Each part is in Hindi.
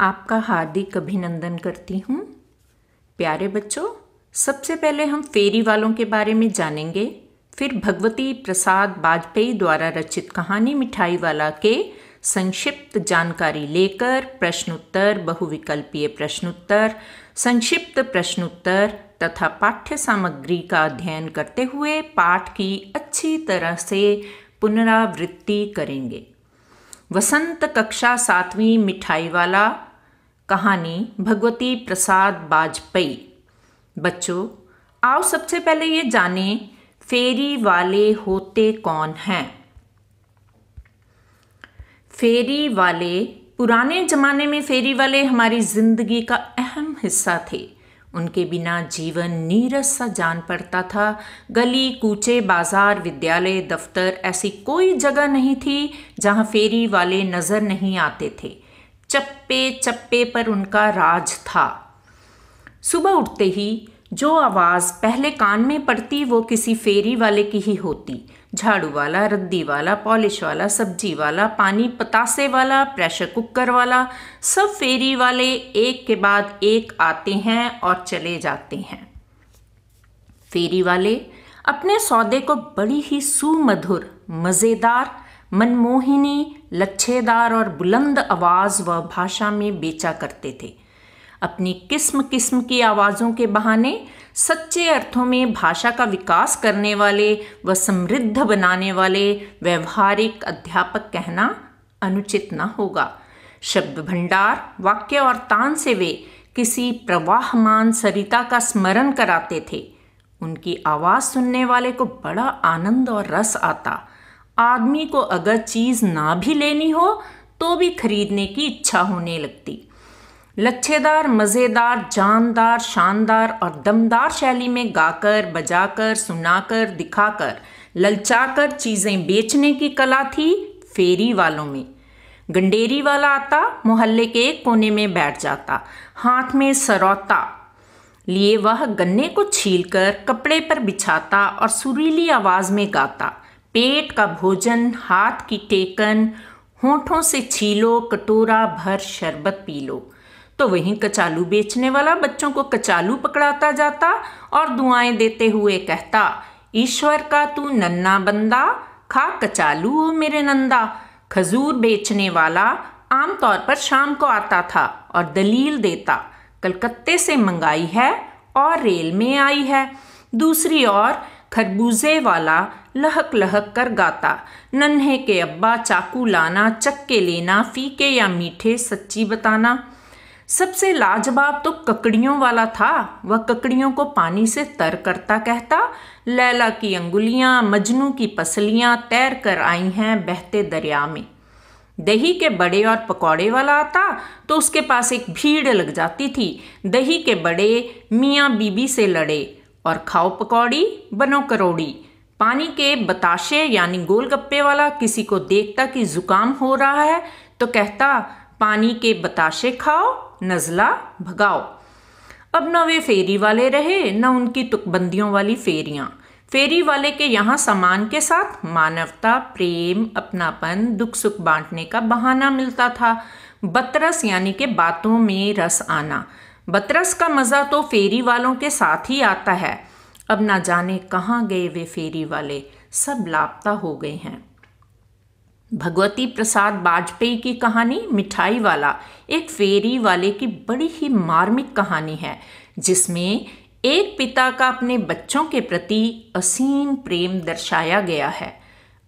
आपका हार्दिक अभिनंदन करती हूँ। प्यारे बच्चों, सबसे पहले हम फेरी वालों के बारे में जानेंगे, फिर भगवती प्रसाद वाजपेयी द्वारा रचित कहानी मिठाई वाला के संक्षिप्त जानकारी लेकर प्रश्नोत्तर, बहुविकल्पीय प्रश्नोत्तर, संक्षिप्त प्रश्नोत्तर तथा पाठ्य सामग्री का अध्ययन करते हुए पाठ की अच्छी तरह से पुनरावृत्ति करेंगे। वसंत कक्षा 7वीं मिठाई वाला कहानी भगवती प्रसाद वाजपेयी। बच्चों, आओ सबसे पहले ये जानें फेरी वाले होते कौन हैं। फेरी वाले पुराने ज़माने में फेरी वाले हमारी ज़िंदगी का अहम हिस्सा थे। उनके बिना जीवन नीरस सा जान पड़ता था। गली कूचे, बाजार, विद्यालय, दफ्तर, ऐसी कोई जगह नहीं थी जहाँ फेरी वाले नज़र नहीं आते थे। चप्पे चप्पे पर उनका राज था। सुबह उठते ही जो आवाज़ पहले कान में पड़ती वो किसी फेरी वाले की ही होती। झाड़ू वाला, रद्दी वाला, पॉलिश वाला, सब्जी वाला, पानी पतासे वाला, प्रेशर कुकर वाला, सब फेरी वाले एक के बाद एक आते हैं और चले जाते हैं। फेरी वाले अपने सौदे को बड़ी ही सुमधुर, मज़ेदार, मनमोहिनी, लच्छेदार और बुलंद आवाज़ व भाषा में बेचा करते थे। अपनी किस्म किस्म की आवाज़ों के बहाने सच्चे अर्थों में भाषा का विकास करने वाले व समृद्ध बनाने वाले व्यवहारिक अध्यापक कहना अनुचित न होगा। शब्द भंडार, वाक्य और तान से वे किसी प्रवाहमान सरिता का स्मरण कराते थे। उनकी आवाज़ सुनने वाले को बड़ा आनंद और रस आता। आदमी को अगर चीज़ ना भी लेनी हो तो भी खरीदने की इच्छा होने लगती। लच्छेदार, मज़ेदार, जानदार, शानदार और दमदार शैली में गाकर, बजाकर, सुनाकर, दिखाकर, ललचाकर चीज़ें बेचने की कला थी फेरी वालों में। गंडेरी वाला आता, मोहल्ले के एक कोने में बैठ जाता। हाथ में सरौता लिए वह गन्ने को छीलकर कपड़े पर बिछाता और सुरीली आवाज़ में गाता। पेट का भोजन, हाथ की टेकन, होठों से छीलो, कटोरा भर शरबत पी लो। तो वहीं कचालू बेचने वाला बच्चों को कचालू पकड़ाता जाता और दुआएं देते हुए कहता, ईश्वर का तू नन्ना बंदा, खा कचालू हो मेरे नंदा। खजूर बेचने वाला आमतौर पर शाम को आता था और दलील देता, कलकत्ते से मंगाई है और रेल में आई है। दूसरी ओर खरबूजे वाला लहक लहक कर गाता, नन्हे के अब्बा चाकू लाना, चक्के लेना, फीके या मीठे सच्ची बताना। सबसे लाजवाब तो ककड़ियों वाला था। वह ककड़ियों को पानी से तर करता कहता, लैला की अंगुलियां, मजनू की पसलियां तैर कर आई हैं बहते दरिया में। दही के बड़े और पकौड़े वाला आता तो उसके पास एक भीड़ लग जाती थी। दही के बड़े मियाँ बीबी से लड़े और खाओ पकौड़ी बनो करोड़ी। पानी के बताशे यानी गोलगप्पे वाला किसी को देखता कि जुकाम हो रहा है तो कहता, पानी के बताशे खाओ, नज़ला भगाओ। अब न वे फेरी वाले रहे न उनकी तुकबंदियों वाली फेरियां। फेरी वाले के यहाँ सामान के साथ मानवता, प्रेम, अपनापन, दुख सुख बांटने का बहाना मिलता था। बतरस यानी कि बातों में रस आना। बतरस का मज़ा तो फेरी वालों के साथ ही आता है। अब ना जाने कहाँ गए वे फेरी वाले, सब लापता हो गए हैं। भगवती प्रसाद वाजपेयी की कहानी मिठाई वाला एक फेरी वाले की बड़ी ही मार्मिक कहानी है, जिसमें एक पिता का अपने बच्चों के प्रति असीम प्रेम दर्शाया गया है।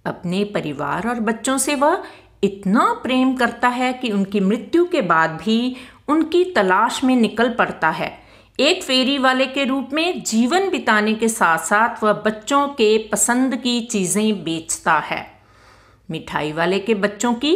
अपने परिवार और बच्चों से वह इतना प्रेम करता है कि उनकी मृत्यु के बाद भी उनकी तलाश में निकल पड़ता है। एक फेरी वाले के रूप में जीवन बिताने के साथ साथ वह बच्चों के पसंद की चीज़ें बेचता है। मिठाई वाले के बच्चों की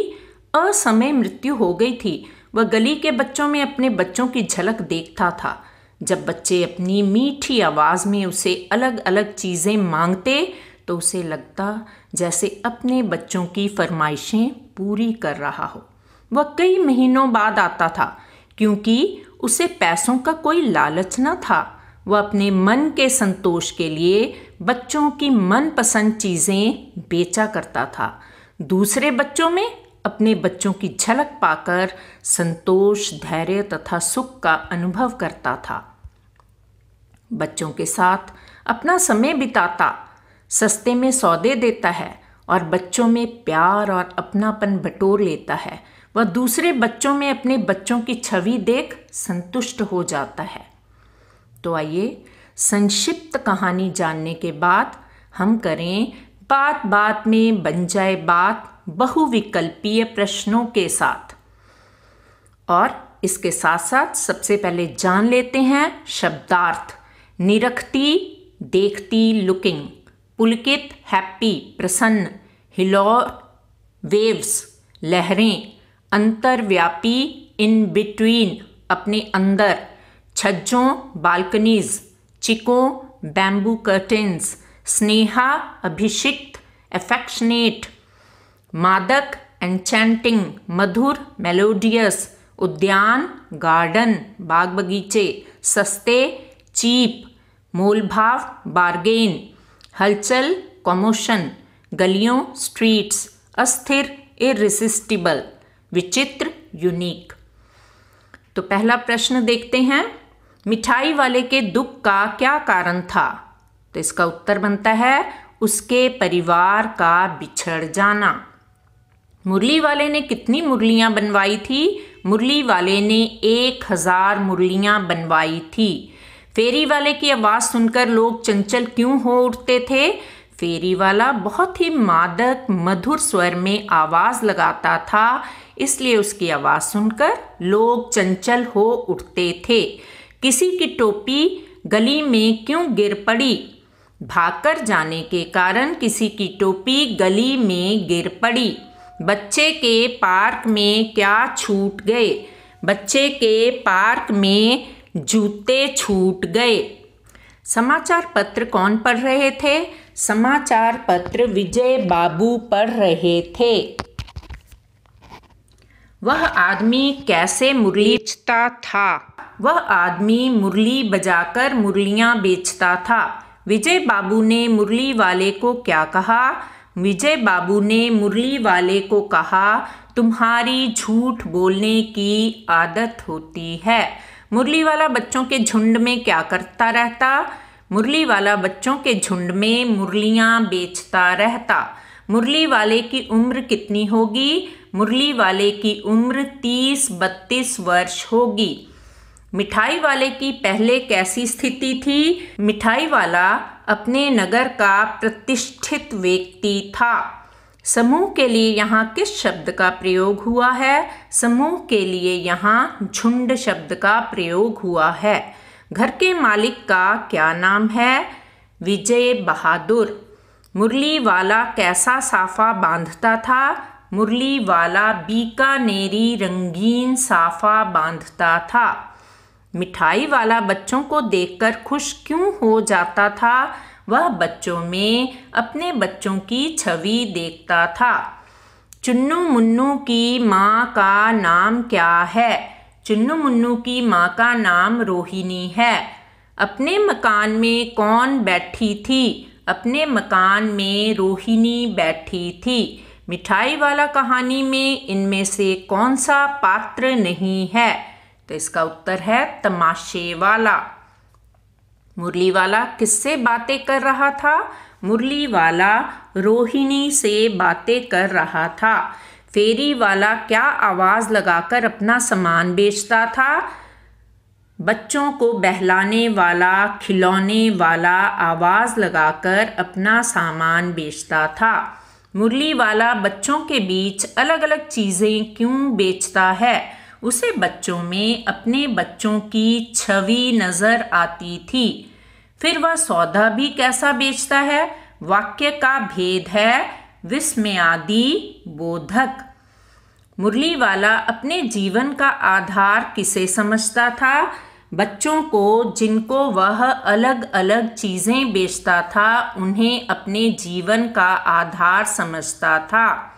असमय मृत्यु हो गई थी। वह गली के बच्चों में अपने बच्चों की झलक देखता था। जब बच्चे अपनी मीठी आवाज़ में उसे अलग अलग चीज़ें मांगते तो उसे लगता जैसे अपने बच्चों की फरमाइशें पूरी कर रहा हो। वह कई महीनों बाद आता था क्योंकि उसे पैसों का कोई लालच न था। वह अपने मन के संतोष के लिए बच्चों की मनपसंद चीज़ें बेचा करता था। दूसरे बच्चों में अपने बच्चों की झलक पाकर संतोष, धैर्य तथा सुख का अनुभव करता था। बच्चों के साथ अपना समय बिताता, सस्ते में सौदे देता है और बच्चों में प्यार और अपनापन बटोर लेता है। वह दूसरे बच्चों में अपने बच्चों की छवि देख संतुष्ट हो जाता है। तो आइए संक्षिप्त कहानी जानने के बाद हम करें बात बात में बन जाए बात बहुविकल्पीय प्रश्नों के साथ। और इसके साथ साथ सबसे पहले जान लेते हैं शब्दार्थ। निरखती, देखती, लुकिंग। पुलकित, हैप्पी, प्रसन्न। हिलोर, वेव्स, लहरें। अंतर्व्यापी, इन बिटवीन, अपने अंदर। छज्जों, बालकनीज। चिको, बैम्बू कर्टेन्स। स्नेहा, अभिषिक्त, एफेक्शनेट। मादक, एन्चेंटिंग, मधुर, मेलोडियस। उद्यान, गार्डन, बाग बगीचे। सस्ते, चीप, मोलभाव, बार्गेन। हलचल, कॉमोशन। गलियों, स्ट्रीट्स। अस्थिर, इररिसिस्टिबल। विचित्र, यूनिक। तो पहला प्रश्न देखते हैं, मिठाई वाले के दुख का क्या कारण था? तो इसका उत्तर बनता है उसके परिवार का बिछड़ जाना। मुरली वाले ने कितनी मुरलियां बनवाई थी? मुरली वाले ने 1000 मुरलियां बनवाई थी। फेरी वाले की आवाज़ सुनकर लोग चंचल क्यों हो उठते थे? फेरी वाला बहुत ही मादक मधुर स्वर में आवाज़ लगाता था, इसलिए उसकी आवाज़ सुनकर लोग चंचल हो उठते थे। किसी की टोपी गली में क्यों गिर पड़ी? भागकर जाने के कारण किसी की टोपी गली में गिर पड़ी। बच्चे के पार्क में क्या छूट गए? बच्चे के पार्क में जूते छूट गए। समाचार पत्र कौन पढ़ रहे थे? समाचार पत्र विजय बाबू पढ़ रहे थे। वह आदमी कैसे मुरली बेचता था? वह आदमी मुरली बजाकर मुरलियां बेचता था। विजय बाबू ने मुरली वाले को क्या कहा? विजय बाबू ने मुरली वाले को कहा, तुम्हारी झूठ बोलने की आदत होती है। मुरली वाला बच्चों के झुंड में क्या करता रहता? मुरली वाला बच्चों के झुंड में मुरलियां बेचता रहता। मुरली वाले की उम्र कितनी होगी? मुरली वाले की उम्र 30-32 वर्ष होगी। मिठाई वाले की पहले कैसी स्थिति थी? मिठाई वाला अपने नगर का प्रतिष्ठित व्यक्ति था। समूह के लिए यहाँ किस शब्द का प्रयोग हुआ है? समूह के लिए यहाँ झुंड शब्द का प्रयोग हुआ है। घर के मालिक का क्या नाम है? विजय बहादुर। मुरली वाला कैसा साफा बांधता था? मुरली वाला बीकानेरी रंगीन साफा बांधता था। मिठाई वाला बच्चों को देखकर खुश क्यों हो जाता था? वह बच्चों में अपने बच्चों की छवि देखता था। चुन्नू मुन्नू की माँ का नाम क्या है? चुन्नू मुन्नू की माँ का नाम रोहिणी है। अपने मकान में कौन बैठी थी? अपने मकान में रोहिणी बैठी थी। मिठाई वाला कहानी में इनमें से कौन सा पात्र नहीं है? तो इसका उत्तर है तमाशे वाला। मुरली वाला किससे बातें कर रहा था? मुरली वाला रोहिणी से बातें कर रहा था। फेरी वाला क्या आवाज़ लगाकर अपना सामान बेचता था? बच्चों को बहलाने वाला, खिलौने वाला आवाज़ लगाकर अपना सामान बेचता था। मुरली वाला बच्चों के बीच अलग अलग चीज़ें क्यों बेचता है? उसे बच्चों में अपने बच्चों की छवि नज़र आती थी। फिर वह सौदा भी कैसा बेचता है? वाक्य का भेद है विस्मयादि बोधक। मुरली वाला अपने जीवन का आधार किसे समझता था? बच्चों को, जिनको वह अलग अलग चीज़ें बेचता था, उन्हें अपने जीवन का आधार समझता था।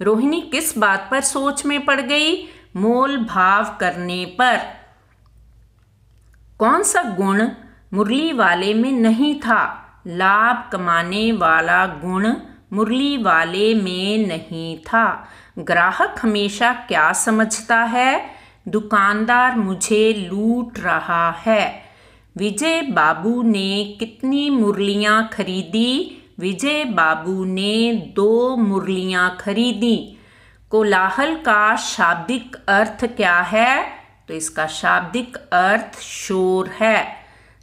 रोहिणी किस बात पर सोच में पड़ गई? मोल भाव करने पर। कौन सा गुण मुरली वाले में नहीं था? लाभ कमाने वाला गुण मुरली वाले में नहीं था। ग्राहक हमेशा क्या समझता है? दुकानदार मुझे लूट रहा है। विजय बाबू ने कितनी मुरलियां खरीदी? विजय बाबू ने 2 मुरलियां खरीदी। कोलाहल का शाब्दिक अर्थ क्या है? तो इसका शाब्दिक अर्थ शोर है।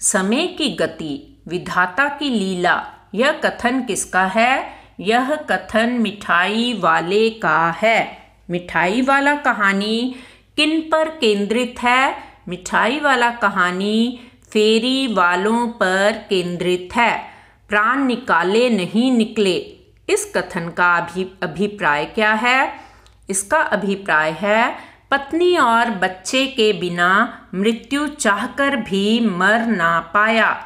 समय की गति, विधाता की लीला, यह कथन किसका है? यह कथन मिठाई वाले का है। मिठाई वाला कहानी किन पर केंद्रित है? मिठाई वाला कहानी फेरी वालों पर केंद्रित है। प्राण निकाले नहीं निकले, इस कथन का अभिप्राय क्या है? इसका अभिप्राय है पत्नी और बच्चे के बिना मृत्यु चाहकर भी मर ना पाया।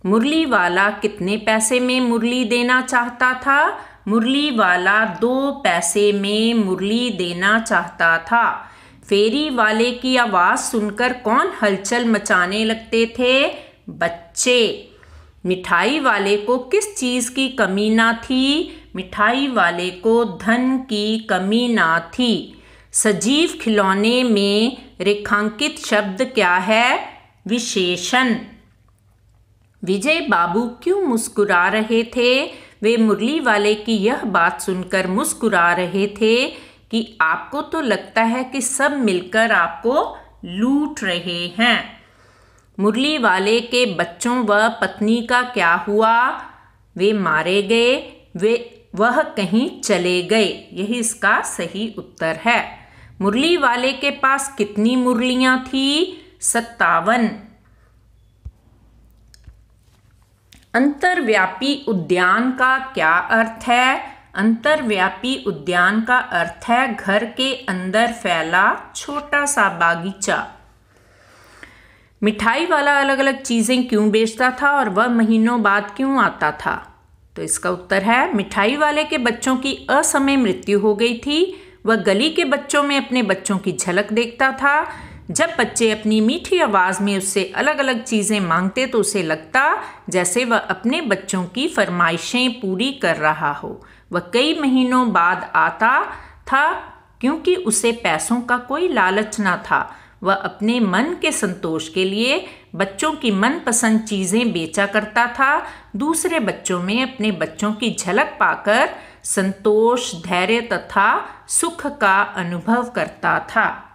मुरली वाला कितने पैसे में मुरली देना चाहता था? मुरली वाला 2 पैसे में मुरली देना चाहता था। फेरी वाले की आवाज़ सुनकर कौन हलचल मचाने लगते थे? बच्चे। मिठाई वाले को किस चीज़ की कमी ना थी? मिठाई वाले को धन की कमी ना थी। सजीव खिलौने में रेखांकित शब्द क्या है? विशेषण। विजय बाबू क्यों मुस्कुरा रहे थे? वे मुरली वाले की यह बात सुनकर मुस्कुरा रहे थे कि आपको तो लगता है कि सब मिलकर आपको लूट रहे हैं। मुरली वाले के बच्चों व पत्नी का क्या हुआ? वे मारे गए, वह कहीं चले गए। यही इसका सही उत्तर है। मुरली वाले के पास कितनी मुरलियां थी? 57। अंतर्व्यापी उद्यान का क्या अर्थ है? अंतर्व्यापी उद्यान का अर्थ है घर के अंदर फैला छोटा सा बागीचा। मिठाई वाला अलग अलग चीज़ें क्यों बेचता था और वह महीनों बाद क्यों आता था? तो इसका उत्तर है मिठाई वाले के बच्चों की असमय मृत्यु हो गई थी। वह गली के बच्चों में अपने बच्चों की झलक देखता था। जब बच्चे अपनी मीठी आवाज़ में उससे अलग अलग चीज़ें मांगते तो उसे लगता जैसे वह अपने बच्चों की फरमाइशें पूरी कर रहा हो। वह कई महीनों बाद आता था क्योंकि उसे पैसों का कोई लालच न था। वह अपने मन के संतोष के लिए बच्चों की मनपसंद चीज़ें बेचा करता था। दूसरे बच्चों में अपने बच्चों की झलक पाकर संतोष, धैर्य तथा सुख का अनुभव करता था।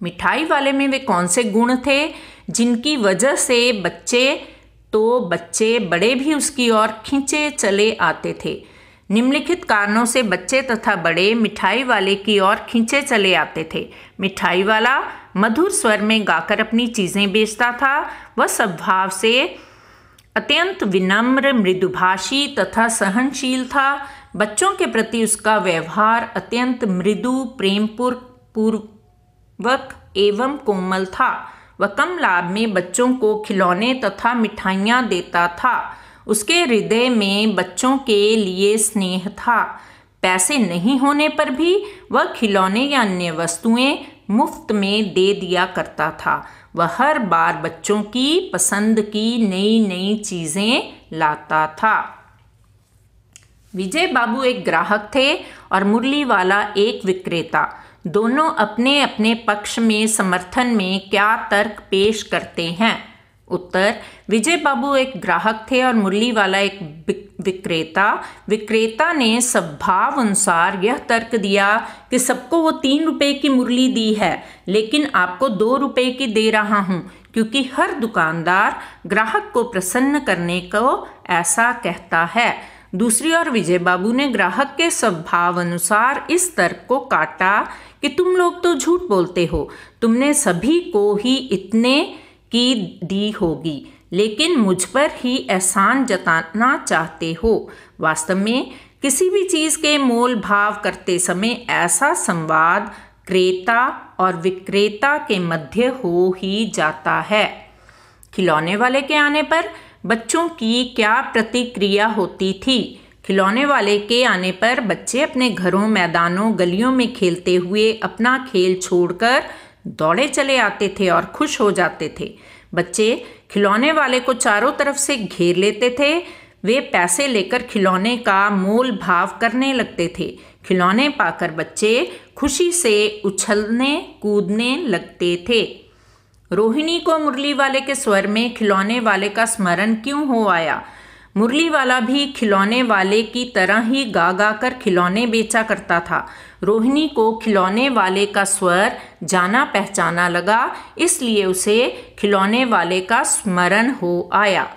मिठाई वाले में वे कौन से गुण थे जिनकी वजह से बच्चे बड़े भी उसकी ओर खींचे चले आते थे? निम्नलिखित कारणों से बच्चे तथा बड़े मिठाई वाले की ओर खींचे चले आते थे। मिठाई वाला मधुर स्वर में गाकर अपनी चीज़ें बेचता था। वह स्वभाव से अत्यंत विनम्र, मृदुभाषी तथा सहनशील था। बच्चों के प्रति उसका व्यवहार अत्यंत मृदु, प्रेमपूर्वक एवं कोमल था। वह कम लाभ में बच्चों को खिलौने तथा मिठाइयाँ देता था। उसके हृदय में बच्चों के लिए स्नेह था। पैसे नहीं होने पर भी वह खिलौने या अन्य वस्तुएं मुफ्त में दे दिया करता था। वह हर बार बच्चों की पसंद की नई नई चीज़ें लाता था। विजय बाबू एक ग्राहक थे और मुरली वाला एक विक्रेता। दोनों अपने अपने पक्ष में समर्थन में क्या तर्क पेश करते हैं? उत्तर: विजय बाबू एक ग्राहक थे और मुरली वाला एक विक्रेता। विक्रेता ने स्वभाव अनुसार यह तर्क दिया कि सबको वो 3 रुपए की मुरली दी है, लेकिन आपको 2 रुपए की दे रहा हूँ, क्योंकि हर दुकानदार ग्राहक को प्रसन्न करने को ऐसा कहता है। दूसरी ओर विजय बाबू ने ग्राहक के स्वभाव अनुसार इस तर्क को काटा कि तुम लोग तो झूठ बोलते हो, तुमने सभी को ही इतने की दी होगी, लेकिन मुझ पर ही एहसान जताना चाहते हो। वास्तव में किसी भी चीज़ के मोल भाव करते समय ऐसा संवाद क्रेता और विक्रेता के मध्य हो ही जाता है। खिलौने वाले के आने पर बच्चों की क्या प्रतिक्रिया होती थी? खिलौने वाले के आने पर बच्चे अपने घरों, मैदानों, गलियों में खेलते हुए अपना खेल छोड़कर दौड़े चले आते थे और खुश हो जाते थे। बच्चे खिलौने वाले को चारों तरफ से घेर लेते थे। वे पैसे लेकर खिलौने का मोल भाव करने लगते थे। खिलौने पाकर बच्चे खुशी से उछलने कूदने लगते थे। रोहिणी को मुरली वाले के स्वर में खिलौने वाले का स्मरण क्यों हो आया? मुरली वाला भी खिलौने वाले की तरह ही गा गा कर खिलौने बेचा करता था। रोहिणी को खिलौने वाले का स्वर जाना पहचाना लगा, इसलिए उसे खिलौने वाले का स्मरण हो आया।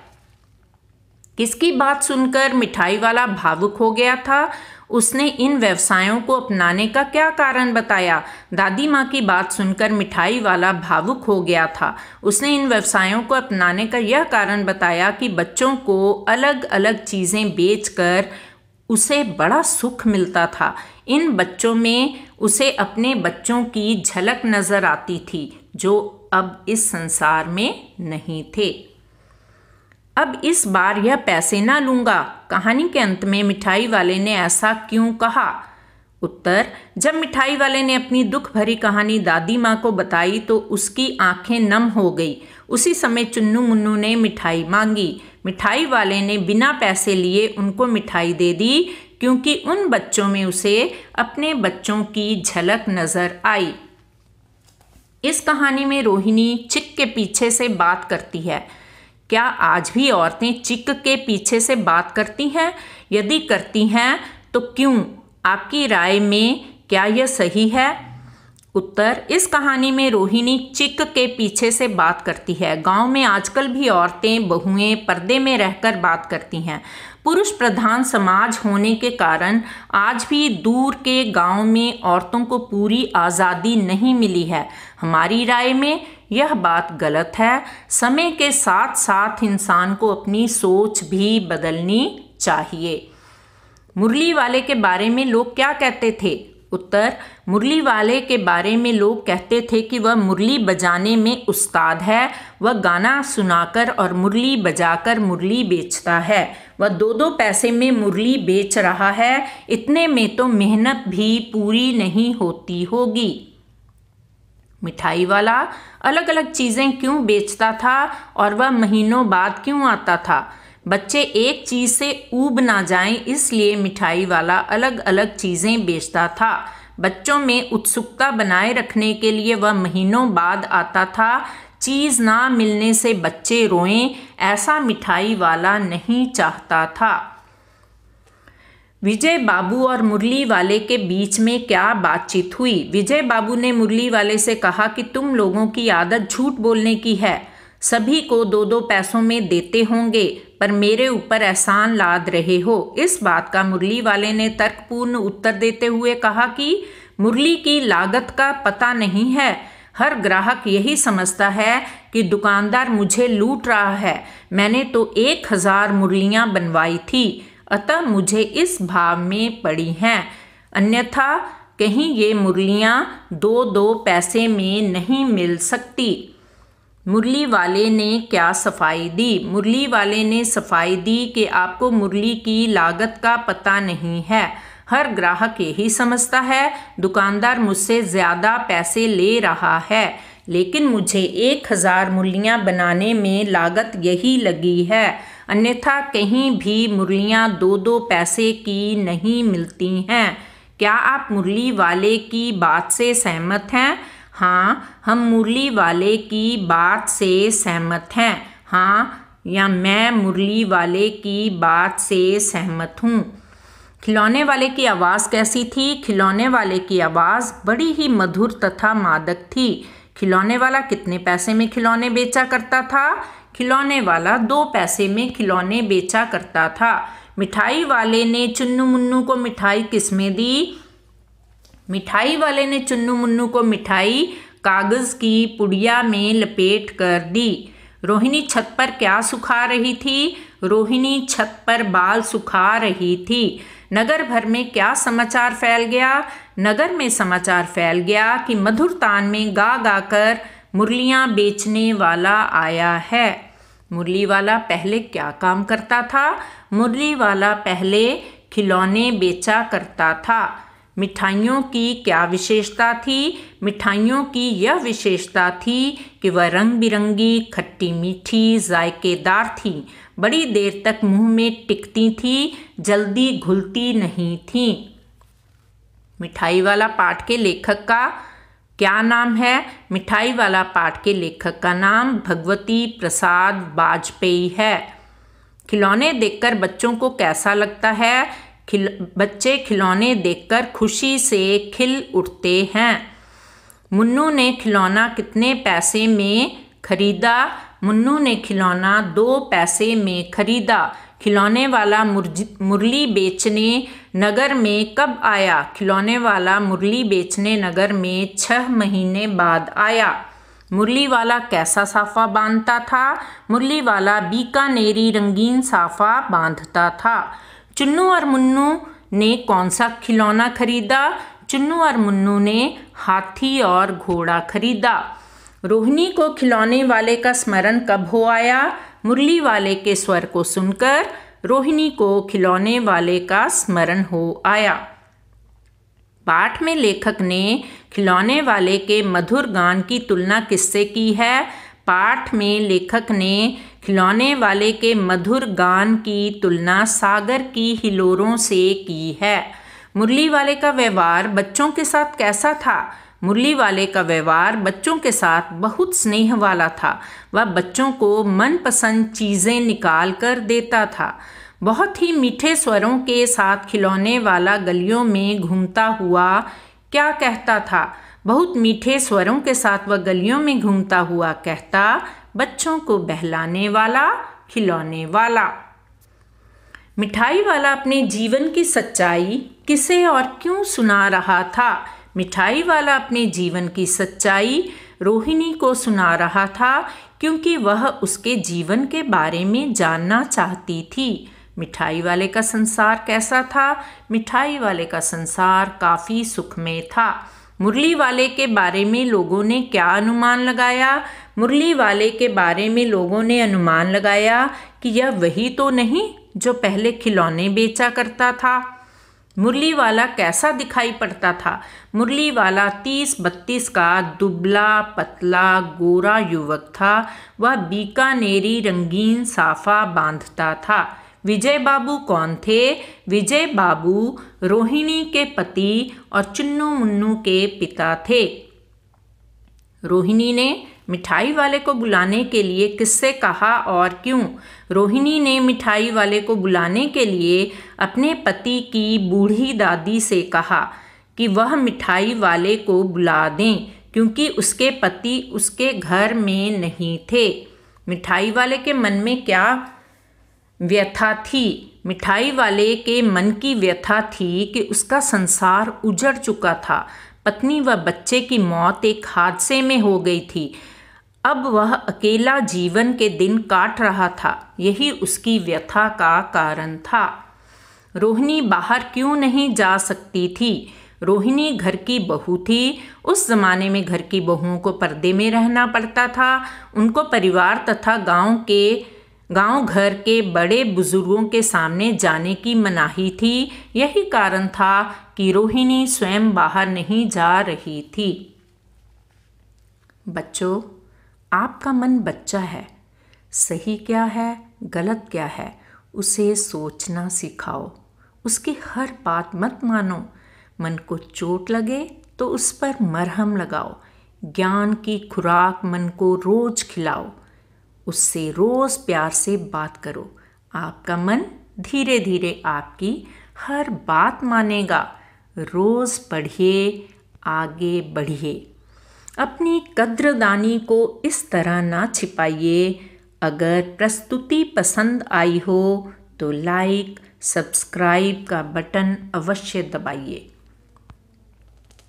किसकी बात सुनकर मिठाई वाला भावुक हो गया था? उसने इन व्यवसायों को अपनाने का क्या कारण बताया? दादी माँ की बात सुनकर मिठाई वाला भावुक हो गया था। उसने इन व्यवसायों को अपनाने का यह कारण बताया कि बच्चों को अलग अलग चीज़ें बेचकर उसे बड़ा सुख मिलता था। इन बच्चों में उसे अपने बच्चों की झलक नज़र आती थी, जो अब इस संसार में नहीं थे। अब इस बार यह पैसे ना लूँगा। कहानी के अंत में मिठाई वाले ने ऐसा क्यों कहा? उत्तर: जब मिठाई वाले ने अपनी दुख भरी कहानी दादी माँ को बताई तो उसकी आंखें नम हो गई। उसी समय चुन्नू मुन्नू ने मिठाई मांगी। मिठाई वाले ने बिना पैसे लिए उनको मिठाई दे दी, क्योंकि उन बच्चों में उसे अपने बच्चों की झलक नजर आई। इस कहानी में रोहिणी चिक के पीछे से बात करती है। क्या आज भी औरतें चिक के पीछे से बात करती हैं? यदि करती हैं तो क्यों? आपकी राय में क्या यह सही है? उत्तर: इस कहानी में रोहिणी चिक के पीछे से बात करती है। गांव में आजकल भी औरतें बहुएं पर्दे में रहकर बात करती हैं। पुरुष प्रधान समाज होने के कारण आज भी दूर के गांव में औरतों को पूरी आज़ादी नहीं मिली है। हमारी राय में यह बात गलत है। समय के साथ साथ इंसान को अपनी सोच भी बदलनी चाहिए। मुरली वाले के बारे में लोग क्या कहते थे? उत्तर: मुरली वाले के बारे में लोग कहते थे कि वह मुरली बजाने में उस्ताद है। वह गाना सुनाकर और मुरली बजाकर मुरली बेचता है। वह 2-2 पैसे में मुरली बेच रहा है। इतने में तो मेहनत भी पूरी नहीं होती होगी। मिठाई वाला अलग अलग चीज़ें क्यों बेचता था और वह महीनों बाद क्यों आता था? बच्चे एक चीज़ से ऊब ना जाएं, इसलिए मिठाई वाला अलग अलग चीज़ें बेचता था। बच्चों में उत्सुकता बनाए रखने के लिए वह महीनों बाद आता था। चीज़ ना मिलने से बच्चे रोएं, ऐसा मिठाई वाला नहीं चाहता था। विजय बाबू और मुरली वाले के बीच में क्या बातचीत हुई? विजय बाबू ने मुरली वाले से कहा कि तुम लोगों की आदत झूठ बोलने की है। सभी को 2-2 पैसों में देते होंगे, पर मेरे ऊपर एहसान लाद रहे हो। इस बात का मुरली वाले ने तर्कपूर्ण उत्तर देते हुए कहा कि मुरली की लागत का पता नहीं है। हर ग्राहक यही समझता है कि दुकानदार मुझे लूट रहा है। मैंने तो 1000 मुरलियाँ बनवाई थी, अतः मुझे इस भाव में पड़ी हैं। अन्यथा कहीं ये मुरलियाँ 2-2 पैसे में नहीं मिल सकती। मुरली वाले ने क्या सफाई दी? मुरली वाले ने सफाई दी कि आपको मुरली की लागत का पता नहीं है। हर ग्राहक यही समझता है दुकानदार मुझसे ज़्यादा पैसे ले रहा है, लेकिन मुझे 1000 मुरलियाँ बनाने में लागत यही लगी है। अन्यथा कहीं भी मुरलियाँ 2-2 पैसे की नहीं मिलती हैं। क्या आप मुरली वाले की बात से सहमत हैं? हाँ, हम मुरली वाले की बात से सहमत हैं। हाँ, या मैं मुरली वाले की बात से सहमत हूँ। खिलौने वाले की आवाज़ कैसी थी? खिलौने वाले की आवाज़ बड़ी ही मधुर तथा मादक थी। खिलौने वाला कितने पैसे में खिलौने बेचा करता था? खिलौने वाला 2 पैसे में खिलौने बेचा करता था। मिठाई वाले ने चुन्नू मुन्नू को मिठाई किसमें दी? मिठाई वाले ने चुन्नू मुन्नू को मिठाई कागज़ की पुड़िया में लपेट कर दी। रोहिणी छत पर क्या सुखा रही थी? रोहिणी छत पर बाल सुखा रही थी। नगर भर में क्या समाचार फैल गया? नगर में समाचार फैल गया कि मधुर तान में गा गा कर मुरलियाँ बेचने वाला आया है। मुरली वाला पहले क्या काम करता था? मुरली वाला पहले खिलौने बेचा करता था। मिठाइयों की क्या विशेषता थी? मिठाइयों की यह विशेषता थी कि वह रंग बिरंगी, खट्टी मीठी, जायकेदार थी, बड़ी देर तक मुंह में टिकती थी, जल्दी घुलती नहीं थी। मिठाई वाला पाठ के लेखक का क्या नाम है? मिठाई वाला पाठ के लेखक का नाम भगवती प्रसाद वाजपेयी है। खिलौने देखकर बच्चों को कैसा लगता है? बच्चे खिलौने देखकर खुशी से खिल उठते हैं। मुन्नू ने खिलौना कितने पैसे में खरीदा? मुन्नू ने खिलौना 2 पैसे में खरीदा। खिलौने वाला मुरली बेचने नगर में कब आया? खिलौने वाला मुरली बेचने नगर में 6 महीने बाद आया। मुरली वाला कैसा साफा बांधता था? मुरली वाला बीकानेरी रंगीन साफा बांधता था। चुन्नू और मुन्नू ने कौन सा खिलौना खरीदा? चुन्नू और मुन्नू ने हाथी और घोड़ा खरीदा। रोहिणी को खिलौने वाले का स्मरण कब हो आया? मुरली वाले के स्वर को सुनकर रोहिणी को खिलौने वाले का स्मरण हो आया। पाठ में लेखक ने खिलौने वाले के मधुर गान की तुलना किससे की है? पाठ में लेखक ने खिलौने वाले के मधुर गान की तुलना सागर की हिलोरों से की है। मुरली वाले का व्यवहार बच्चों के साथ कैसा था? मुरली वाले का व्यवहार बच्चों के साथ बहुत स्नेह वाला था। वह बच्चों को मनपसंद चीज़ें निकाल कर देता था। बहुत ही मीठे स्वरों के साथ खिलौने वाला गलियों में घूमता हुआ क्या कहता था? बहुत मीठे स्वरों के साथ वह गलियों में घूमता हुआ कहता, बच्चों को बहलाने वाला, खिलौने वाला। मिठाई वाला अपने जीवन की सच्चाई किसे और क्यों सुना रहा था? मिठाई वाला अपने जीवन की सच्चाई रोहिणी को सुना रहा था क्योंकि वह उसके जीवन के बारे में जानना चाहती थी। मिठाई वाले का संसार कैसा था? मिठाई वाले का संसार काफ़ी सुखमय था। मुरली वाले के बारे में लोगों ने क्या अनुमान लगाया? मुरली वाले के बारे में लोगों ने अनुमान लगाया कि यह वही तो नहीं जो पहले खिलौने बेचा करता था। मुरली वाला कैसा दिखाई पड़ता था? मुरली वाला 30-32 का दुबला पतला गोरा युवक था। वह बीकानेरी रंगीन साफा बांधता था। विजय बाबू कौन थे? विजय बाबू रोहिणी के पति और चुन्नू मुन्नू के पिता थे। रोहिणी ने मिठाई वाले को बुलाने के लिए किससे कहा और क्यों? रोहिणी ने मिठाई वाले को बुलाने के लिए अपने पति की बूढ़ी दादी से कहा कि वह मिठाई वाले को बुला दें क्योंकि उसके पति उसके घर में नहीं थे। मिठाई वाले के मन में क्या व्यथा थी? मिठाई वाले के मन की व्यथा थी कि उसका संसार उजड़ चुका था। पत्नी व बच्चे की मौत एक हादसे में हो गई थी। अब वह अकेला जीवन के दिन काट रहा था। यही उसकी व्यथा का कारण था। रोहिणी बाहर क्यों नहीं जा सकती थी? रोहिणी घर की बहू थी। उस ज़माने में घर की बहुओं को पर्दे में रहना पड़ता था। उनको परिवार तथा गांव घर के बड़े बुजुर्गों के सामने जाने की मनाही थी। यही कारण था कि रोहिणी स्वयं बाहर नहीं जा रही थी। बच्चों, आपका मन बच्चा है। सही क्या है, गलत क्या है, उसे सोचना सिखाओ। उसकी हर बात मत मानो। मन को चोट लगे तो उस पर मरहम लगाओ। ज्ञान की खुराक मन को रोज खिलाओ। उससे रोज़ प्यार से बात करो। आपका मन धीरे धीरे आपकी हर बात मानेगा। रोज़ पढ़िए, आगे बढ़िए। अपनी कद्रदानी को इस तरह ना छिपाइए। अगर प्रस्तुति पसंद आई हो तो लाइक, सब्सक्राइब का बटन अवश्य दबाइए।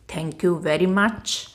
Thank you very much.